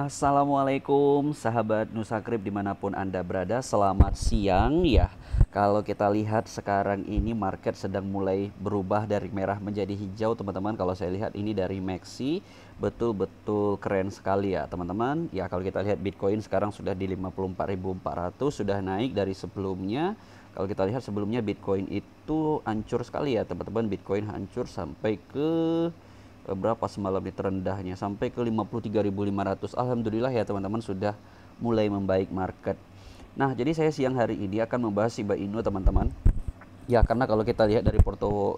Assalamualaikum sahabat Nusakrip dimanapun Anda berada, selamat siang ya. Kalau kita lihat sekarang ini market sedang mulai berubah dari merah menjadi hijau teman-teman. Kalau saya lihat ini dari Maxi, betul-betul keren sekali ya teman-teman. Ya kalau kita lihat Bitcoin sekarang sudah di 54.400, sudah naik dari sebelumnya. Kalau kita lihat sebelumnya Bitcoin itu hancur sekali ya teman-teman. Bitcoin hancur sampai ke berapa semalam di terendahnya sampai ke 53.500. Alhamdulillah ya teman-teman sudah mulai membaik market. Nah, jadi saya siang hari ini akan membahas Shiba Inu teman-teman. Ya, karena kalau kita lihat dari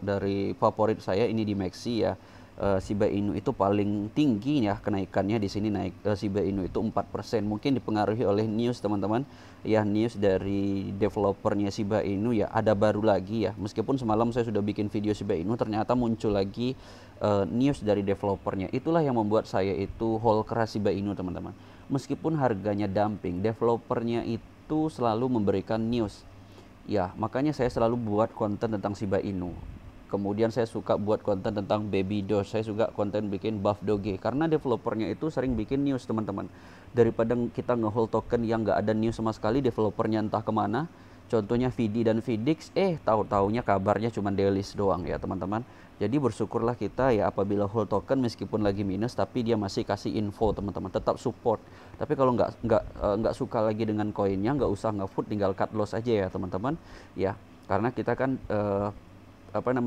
dari favorit saya ini di Maxi ya, Shiba Inu itu paling tinggi ya kenaikannya di sini naik Shiba Inu itu 4%. Mungkin dipengaruhi oleh news teman-teman. Ya, news dari developernya Shiba Inu ya ada baru lagi ya. Meskipun semalam saya sudah bikin video Shiba Inu ternyata muncul lagi news dari developernya. Itulah yang membuat saya itu hold keras Shiba Inu teman-teman. Meskipun harganya dumping, developernya itu selalu memberikan news. Ya, makanya saya selalu buat konten tentang Shiba Inu. Kemudian saya suka buat konten tentang Baby Doge. Saya juga konten bikin Buff Doge. Karena developernya itu sering bikin news teman-teman. Daripada kita ngehold token yang nggak ada news sama sekali, developernya entah kemana. Contohnya Vidi dan Vidix, tahu-taunya kabarnya cuma dailies doang ya teman-teman. Jadi bersyukurlah kita ya apabila hold token meskipun lagi minus, tapi dia masih kasih info teman-teman, tetap support. Tapi kalau nggak suka lagi dengan koinnya, nggak usah ngefood, tinggal cut loss aja ya teman-teman. Ya, karena kita kan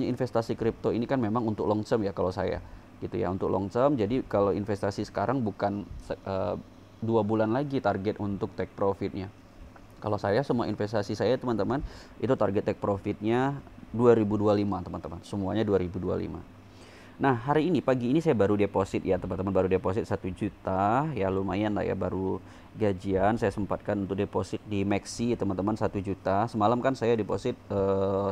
investasi kripto ini kan memang untuk long term ya kalau saya gitu ya, untuk long term. Jadi kalau investasi sekarang bukan 2 bulan lagi target untuk take profitnya. Kalau saya semua investasi saya teman-teman itu target take profitnya 2025 teman-teman, semuanya 2025. Nah, hari ini pagi ini saya baru deposit ya teman-teman, baru deposit 1 juta ya, lumayan lah ya, baru gajian saya sempatkan untuk deposit di Maxi teman-teman 1 juta. Semalam kan saya deposit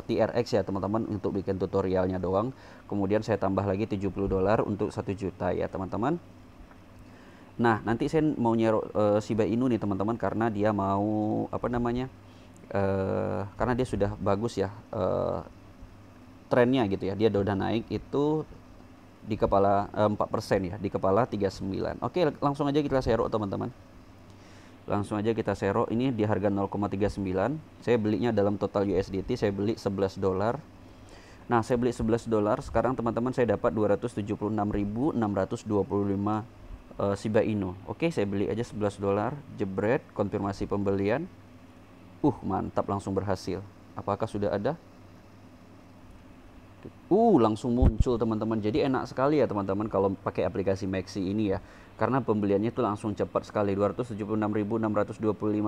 TRX ya teman-teman untuk bikin tutorialnya doang. Kemudian saya tambah lagi $70 untuk 1 juta ya teman-teman. Nah, nanti saya mau nyerok Shiba Inu nih teman-teman karena dia mau karena dia sudah bagus ya trennya gitu ya. Dia udah naik itu di kepala 4% ya, di kepala 39. Oke, langsung aja kita serok teman-teman. Langsung aja kita serok ini di harga 0,39. Saya belinya dalam total USDT saya beli $11. Nah, saya beli $11. Sekarang teman-teman saya dapat 276.625 Shiba Inu. Oke, saya beli aja $11. Jebret, konfirmasi pembelian. Mantap, langsung berhasil. Apakah sudah ada? Langsung muncul teman-teman. Jadi enak sekali ya teman-teman kalau pakai aplikasi Maxi ini ya. Karena pembeliannya itu langsung cepat sekali. 276.625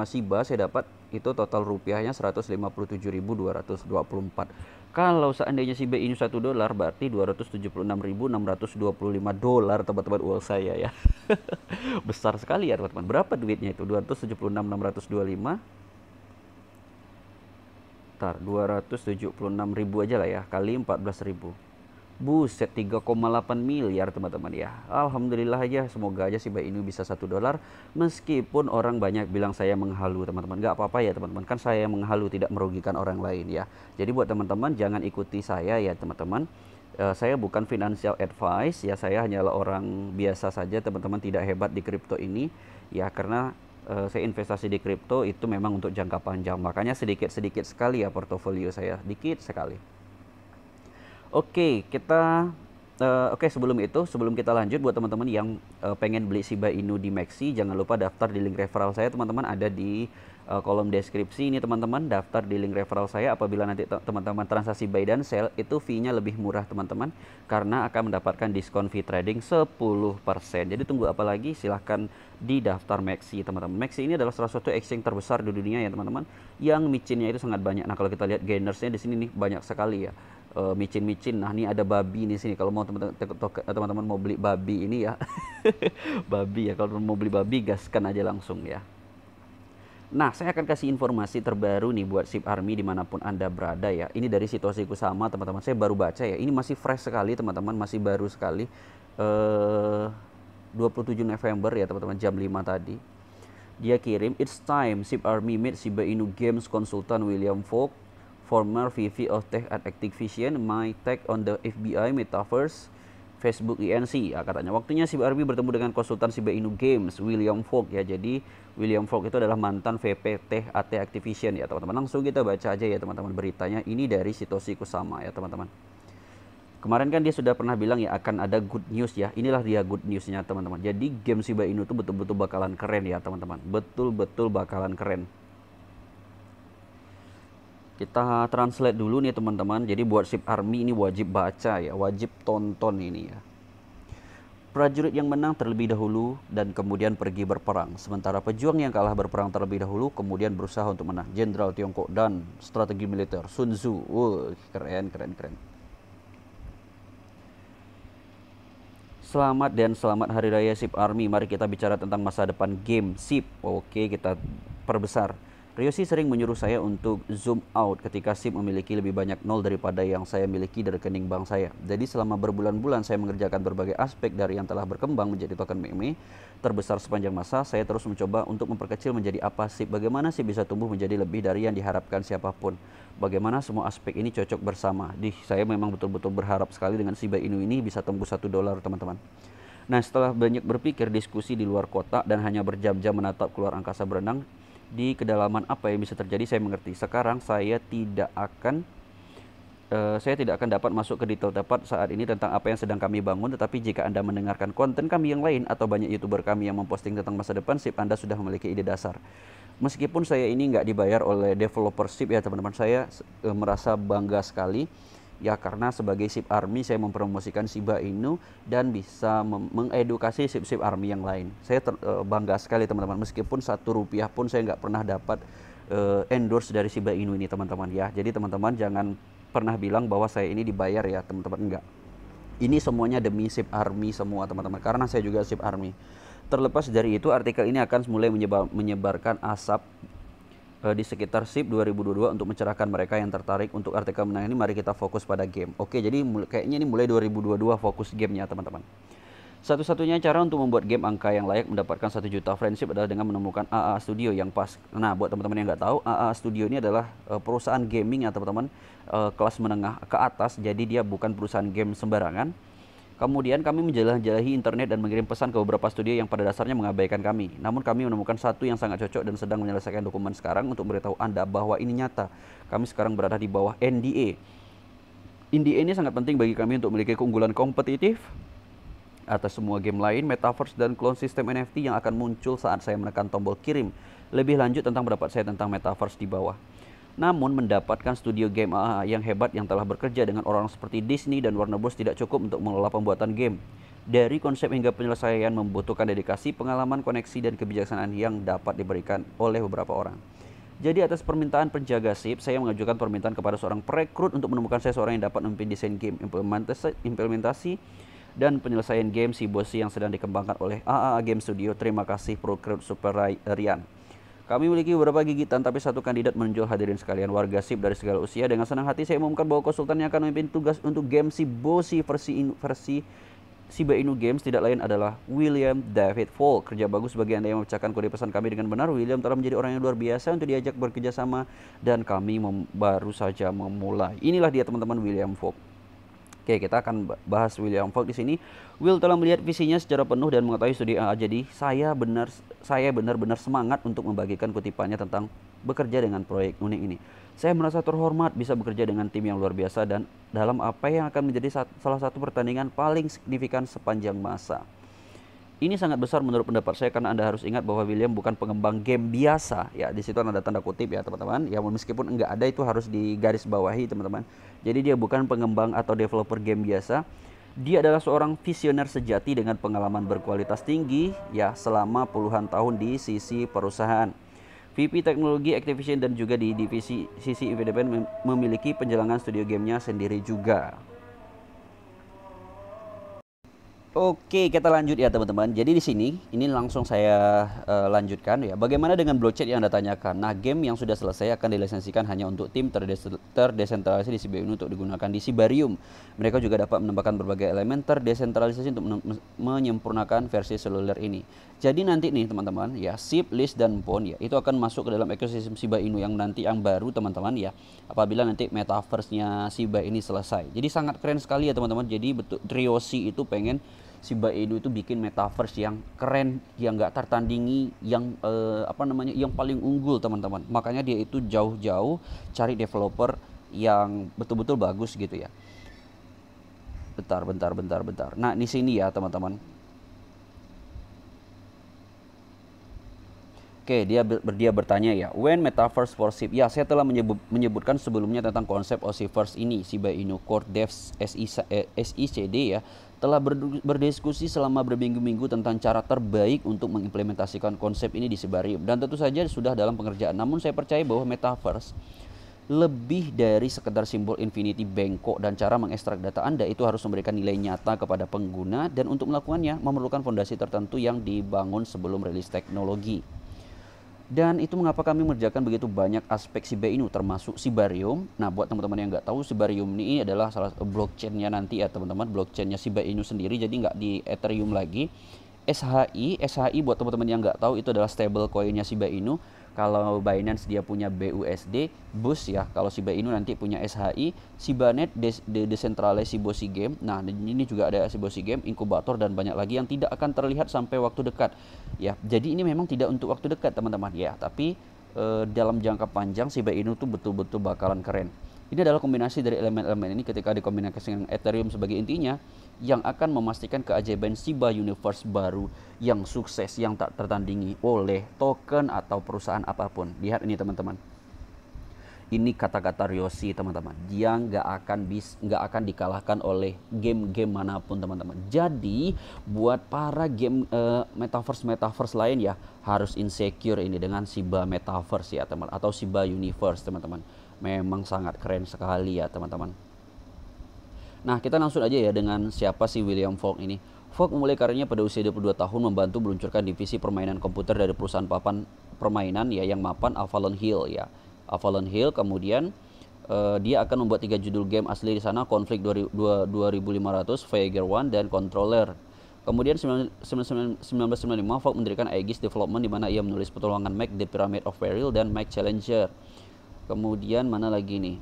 Shiba saya dapat itu total rupiahnya 157.224. Kalau seandainya Shiba Inu $1 berarti $276.625 teman-teman uang saya ya. Besar sekali ya teman-teman. Berapa duitnya itu? 276.625. 276.000 aja lah ya, kali 14.000. Buset, 3,8 miliar teman-teman ya. Alhamdulillah aja, semoga aja Shiba Inu bisa $1. Meskipun orang banyak bilang saya menghalu teman-teman. Gak apa-apa ya teman-teman, kan saya menghalu tidak merugikan orang lain ya. Jadi buat teman-teman jangan ikuti saya ya teman-teman. Saya bukan financial advice ya, saya hanyalah orang biasa saja teman-teman, tidak hebat di kripto ini ya. Karena saya investasi di kripto itu memang untuk jangka panjang, makanya sedikit-sedikit sekali ya portofolio saya, dikit sekali. Oke, sebelum kita lanjut, buat teman-teman yang pengen beli Shiba Inu di Maxi, jangan lupa daftar di link referral saya teman-teman, ada di kolom deskripsi ini teman-teman. Daftar di link referral saya, apabila nanti teman-teman transaksi buy dan sell itu fee-nya lebih murah teman-teman, karena akan mendapatkan diskon fee trading 10%. Jadi tunggu apa lagi, silahkan di daftar Maxi teman-teman. Maxi ini adalah salah satu exchange terbesar di dunia ya teman-teman, yang micinnya itu sangat banyak. Nah, kalau kita lihat gainersnya di sini nih banyak sekali ya, micin-micin. Nah, ini ada babi di sini. Kalau mau teman-teman mau beli babi ini ya, babi ya. Kalau mau beli babi, gaskan aja langsung ya. Nah, saya akan kasih informasi terbaru nih buat SHIB Army dimanapun Anda berada ya. Ini dari situasi Kusama teman-teman. Saya baru baca ya. Ini masih fresh sekali teman-teman, masih baru sekali. 27 November ya teman-teman, jam 5 tadi. Dia kirim, "It's time SHIB Army meet Shiba Inu Games Consultant William Fogg, former VP of Tech at Activision, my take on the FBI Metaverse Facebook INC ya, katanya waktunya SIB Army bertemu dengan konsultan Shiba Inu Games William Falk ya. Jadi William Falk itu adalah mantan VP THT Activision ya teman-teman. Langsung kita baca aja ya teman-teman beritanya. Ini dari Satoshi Kusama ya teman-teman. Kemarin kan dia sudah pernah bilang ya akan ada good news ya. Inilah dia good newsnya teman-teman. Jadi game Shiba Inu itu betul-betul bakalan keren ya teman-teman. Betul-betul bakalan keren. Kita translate dulu nih teman-teman. Jadi buat SIB Army ini wajib baca ya, wajib tonton ini ya. Prajurit yang menang terlebih dahulu dan kemudian pergi berperang, sementara pejuang yang kalah berperang terlebih dahulu kemudian berusaha untuk menang. Jenderal Tiongkok dan strategi militer Sun Tzu. Keren. Selamat Hari Raya SIB Army. Mari kita bicara tentang masa depan game SIB. Oke, kita perbesar. Ryoshi sering menyuruh saya untuk zoom out ketika SIB memiliki lebih banyak nol daripada yang saya miliki di rekening bank saya. Jadi selama berbulan-bulan saya mengerjakan berbagai aspek dari yang telah berkembang menjadi token meme terbesar sepanjang masa. Saya terus mencoba untuk memperkecil menjadi apa SIB. Bagaimana SIB bisa tumbuh menjadi lebih dari yang diharapkan siapapun. Bagaimana semua aspek ini cocok bersama. Saya memang betul-betul berharap sekali dengan Shiba Inu ini bisa tembus $1 teman-teman. Nah, setelah banyak berpikir, diskusi di luar kota dan hanya berjam-jam menatap keluar angkasa berenang di kedalaman apa yang bisa terjadi, saya mengerti. Sekarang saya tidak akan dapat masuk ke detail tepat saat ini tentang apa yang sedang kami bangun, tetapi jika Anda mendengarkan konten kami yang lain atau banyak YouTuber kami yang memposting tentang masa depan SIB, Anda sudah memiliki ide dasar. Meskipun saya ini nggak dibayar oleh developer SIB ya teman-teman, saya merasa bangga sekali ya, karena sebagai SIB Army saya mempromosikan Shiba Inu dan bisa mengedukasi SIB Army yang lain. Saya bangga sekali teman-teman, meskipun Rp1 pun saya nggak pernah dapat endorse dari Shiba Inu ini teman-teman ya. Jadi teman-teman jangan pernah bilang bahwa saya ini dibayar ya teman-teman, enggak. Ini semuanya demi SIB Army semua teman-teman, karena saya juga SIB Army. Terlepas dari itu, artikel ini akan mulai menyebarkan asap di sekitar SIB 2022 untuk mencerahkan mereka yang tertarik. Untuk artikel menang ini mari kita fokus pada game. Oke, jadi kayaknya ini mulai 2022 fokus gamenya teman-teman. Satu-satunya cara untuk membuat game angka yang layak mendapatkan 1 juta friendship adalah dengan menemukan AA Studio yang pas. Nah, buat teman-teman yang nggak tahu, AA Studio ini adalah perusahaan gaming ya teman-teman, kelas menengah ke atas. Jadi dia bukan perusahaan game sembarangan. Kemudian kami menjelajahi internet dan mengirim pesan ke beberapa studio yang pada dasarnya mengabaikan kami. Namun kami menemukan satu yang sangat cocok dan sedang menyelesaikan dokumen sekarang untuk memberitahu Anda bahwa ini nyata. Kami sekarang berada di bawah NDA. NDA ini sangat penting bagi kami untuk memiliki keunggulan kompetitif atas semua game lain, metaverse, dan clone sistem NFT yang akan muncul saat saya menekan tombol kirim. Lebih lanjut tentang pendapat saya tentang metaverse di bawah. Namun mendapatkan studio game AAA yang hebat yang telah bekerja dengan orang seperti Disney dan Warner Bros tidak cukup untuk mengelola pembuatan game. Dari konsep hingga penyelesaian membutuhkan dedikasi, pengalaman, koneksi, dan kebijaksanaan yang dapat diberikan oleh beberapa orang. Jadi atas permintaan penjaga SIB, saya mengajukan permintaan kepada seorang perekrut untuk menemukan seseorang yang dapat memimpin desain game, implementasi, dan penyelesaian game Shiboshi yang sedang dikembangkan oleh AAA Game Studio. Terima kasih Prokrut Super Ryan. Kami memiliki beberapa gigitan, tapi satu kandidat menonjol. Hadirin sekalian, warga SIB dari segala usia, dengan senang hati saya umumkan bahwa konsultan yang akan memimpin tugas untuk game Shiboshi versi Shiba Inu Games tidak lain adalah William David Falk. Kerja bagus bagi Anda yang memecahkan kode pesan kami dengan benar. William telah menjadi orang yang luar biasa untuk diajak bekerja sama, dan kami baru saja memulai. Inilah dia teman-teman, William Falk. Oke, kita akan bahas William Falk di sini. Will telah melihat visinya secara penuh dan mengetahui studi AA. Jadi saya benar-benar semangat untuk membagikan kutipannya tentang bekerja dengan proyek unik ini. Saya merasa terhormat bisa bekerja dengan tim yang luar biasa dan dalam apa yang akan menjadi salah satu pertandingan paling signifikan sepanjang masa. Ini sangat besar menurut pendapat saya, karena Anda harus ingat bahwa William bukan pengembang game biasa. Ya, di situ ada tanda kutip ya teman-teman. Ya, meskipun enggak ada itu harus digarisbawahi teman-teman. Jadi dia bukan pengembang atau developer game biasa. Dia adalah seorang visioner sejati dengan pengalaman berkualitas tinggi ya selama puluhan tahun di sisi perusahaan. VP Teknologi Activision dan juga di divisi sisi independen memiliki penjalangan studio gamenya sendiri juga. Oke, kita lanjut ya teman-teman. Jadi di sini ini langsung saya lanjutkan ya. Bagaimana dengan blockchain yang Anda tanyakan? Nah, game yang sudah selesai akan dilisensikan hanya untuk tim terdesentralisasi di Shiba Inu untuk digunakan di Shibarium. Mereka juga dapat menambahkan berbagai elemen terdesentralisasi untuk menyempurnakan versi seluler ini. Jadi nanti nih teman-teman ya, SHIB, LIS dan PON ya itu akan masuk ke dalam ekosistem Shiba Inu yang nanti yang baru teman-teman ya. Apabila nanti metaverse-nya Shiba ini selesai. Jadi sangat keren sekali ya teman-teman. Jadi betul Ryoshi itu pengen Shiba Inu itu bikin metaverse yang keren, yang nggak tertandingi, yang yang paling unggul teman-teman. Makanya dia itu jauh-jauh cari developer yang betul-betul bagus gitu ya. Bentar. Nah di sini ya teman-teman. Oke, dia bertanya ya, when metaverse for SHIB? Ya, saya telah menyebutkan sebelumnya tentang konsep Osiverse ini. Shiba Inu Core Devs SICD ya telah berdiskusi selama berminggu-minggu tentang cara terbaik untuk mengimplementasikan konsep ini di Shibarium, dan tentu saja sudah dalam pengerjaan. Namun saya percaya bahwa metaverse lebih dari sekedar simbol infinity bengkok, dan cara mengekstrak data Anda itu harus memberikan nilai nyata kepada pengguna, dan untuk melakukannya memerlukan fondasi tertentu yang dibangun sebelum rilis teknologi. Dan itu mengapa kami mengerjakan begitu banyak aspek Shiba Inu termasuk Shibarium. Nah, buat teman-teman yang nggak tahu, Shibarium ini adalah salah satu blockchainnya nanti ya teman-teman, blockchainnya Shiba Inu sendiri, jadi nggak di Ethereum lagi. SHI buat teman-teman yang nggak tahu itu adalah stable coinnya Shiba Inu. Kalau Binance dia punya BUSD, BUS ya. Kalau Shiba Inu nanti punya SHI, Shibanet Decentralized Shiboshi Game. Nah, ini juga ada Shiboshi Game, inkubator dan banyak lagi yang tidak akan terlihat sampai waktu dekat. Ya, jadi ini memang tidak untuk waktu dekat teman-teman ya, tapi dalam jangka panjang Shiba Inu tuh betul-betul bakalan keren. Ini adalah kombinasi dari elemen-elemen ini ketika dikombinasikan dengan Ethereum sebagai intinya yang akan memastikan keajaiban Shiba Universe baru yang sukses, yang tak tertandingi oleh token atau perusahaan apapun. Lihat ini teman-teman. Ini kata-kata Ryoshi teman-teman. Dia nggak akan dikalahkan oleh game-game manapun teman-teman. Jadi buat para game metaverse lain ya harus insecure ini dengan Shiba Metaverse ya teman, atau Shiba Universe teman-teman. Memang sangat keren sekali ya teman-teman. Nah, kita langsung aja ya dengan siapa sih William Falk ini. Falk memulai karirnya pada usia 22 tahun membantu meluncurkan divisi permainan komputer dari perusahaan papan permainan ya yang mapan Avalon Hill ya. Avalon Hill, kemudian dia akan membuat 3 judul game asli di sana, Conflict 2500, Voyager 1 dan Controller. Kemudian 1995 Falk mendirikan Aegis Development di mana ia menulis petualangan Mac The Pyramid of Peril dan Mac Challenger. Kemudian mana lagi nih?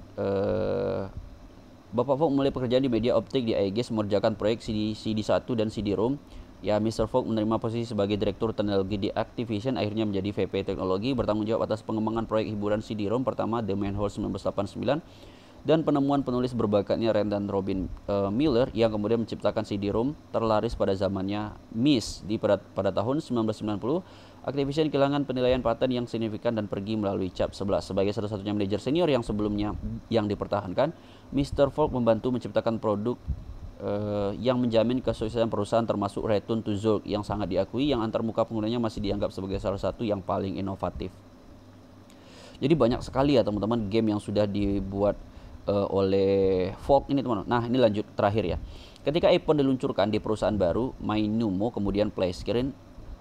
Bapak Falk mulai pekerjaan di media optik di Aegis, mengerjakan proyek CD1 dan CD-ROM. Ya, Mr. Falk menerima posisi sebagai Direktur Teknologi di Activision, akhirnya menjadi VP Teknologi, bertanggung jawab atas pengembangan proyek hiburan CD-ROM pertama The Manhole 1989 dan penemuan penulis berbakatnya Rand dan Robin Miller yang kemudian menciptakan CD-ROM terlaris pada zamannya MIS. Pada tahun 1990, Activision kehilangan penilaian paten yang signifikan dan pergi melalui Cap 11. Sebagai satu-satunya manajer senior yang sebelumnya yang dipertahankan, Mr. Falk membantu menciptakan produk yang menjamin kesuksesan perusahaan, termasuk Return to Zork yang sangat diakui, yang antarmuka penggunanya masih dianggap sebagai salah satu yang paling inovatif. Jadi banyak sekali ya teman-teman game yang sudah dibuat oleh Falk ini teman-teman. Nah, ini lanjut terakhir ya. Ketika iPhone diluncurkan di perusahaan baru, Mainumo, kemudian PlayScreen,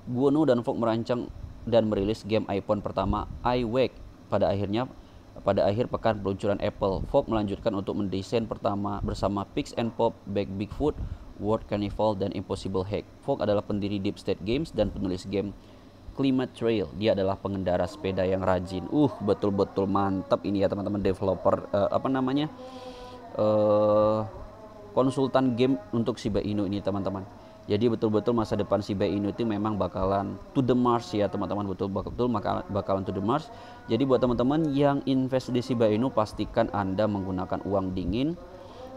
Guono dan Falk merancang dan merilis game iPhone pertama iWake pada akhir pekan peluncuran Apple. Falk melanjutkan untuk mendesain pertama bersama Pix and Pop, Bigfoot, World Carnival, dan Impossible Hack. Falk adalah pendiri Deep State Games dan penulis game Climate Trail. Dia adalah pengendara sepeda yang rajin. Betul-betul mantap ini ya teman-teman, developer konsultan game untuk Shiba Inu ini teman-teman. Jadi betul-betul masa depan Shiba Inu itu memang bakalan to the Mars ya teman-teman, betul-betul bakalan to the Mars. Jadi buat teman-teman yang invest di Shiba Inu, pastikan Anda menggunakan uang dingin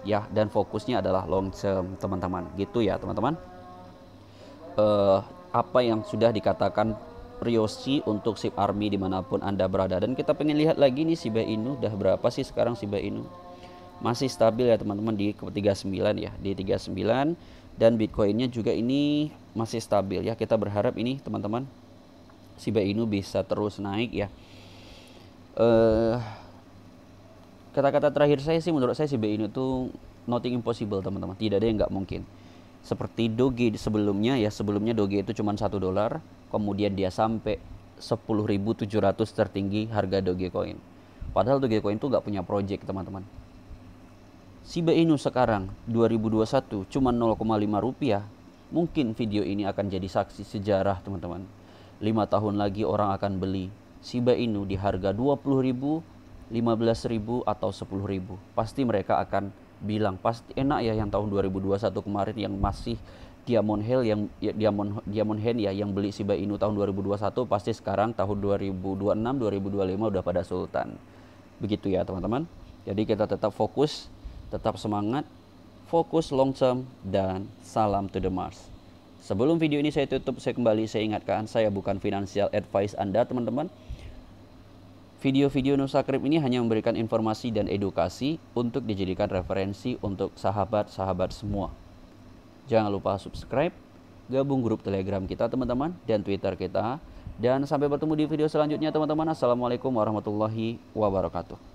ya, dan fokusnya adalah long term teman-teman. Gitu ya teman-teman. Apa yang sudah dikatakan Ryoshi untuk SHIB Army dimanapun Anda berada. Dan kita pengen lihat lagi nih Shiba Inu udah berapa sih sekarang Shiba Inu. Masih stabil ya teman-teman di 39 ya, di 39. Dan Bitcoinnya juga ini masih stabil ya. Kita berharap ini teman-teman Shiba Inu bisa terus naik ya. Kata-kata terakhir saya sih, menurut saya Shiba Inu itu nothing impossible teman-teman. Tidak ada yang nggak mungkin. Seperti Doge sebelumnya ya, sebelumnya Doge itu cuma $1, kemudian dia sampai 10.700 tertinggi harga Dogecoin. Padahal Dogecoin itu nggak punya project teman-teman. Shiba Inu sekarang 2021 cuma 0,5 rupiah. Mungkin video ini akan jadi saksi sejarah teman-teman. 5 tahun lagi orang akan beli Shiba Inu di harga 20.000, 15.000 atau 10.000. Pasti mereka akan bilang pasti enak ya yang tahun 2021 kemarin yang masih Diamond Hand ya yang beli Shiba Inu tahun 2021 pasti sekarang tahun 2026 2025 udah pada sultan. Begitu ya teman-teman. Jadi kita tetap fokus, tetap semangat, fokus long term, dan salam to the Mars. Sebelum video ini saya tutup, saya ingatkan, saya bukan financial advice Anda teman-teman. Video-video Nusakrip ini hanya memberikan informasi dan edukasi untuk dijadikan referensi untuk sahabat-sahabat semua. Jangan lupa subscribe, gabung grup Telegram kita teman-teman, dan Twitter kita. Dan sampai bertemu di video selanjutnya teman-teman. Assalamualaikum warahmatullahi wabarakatuh.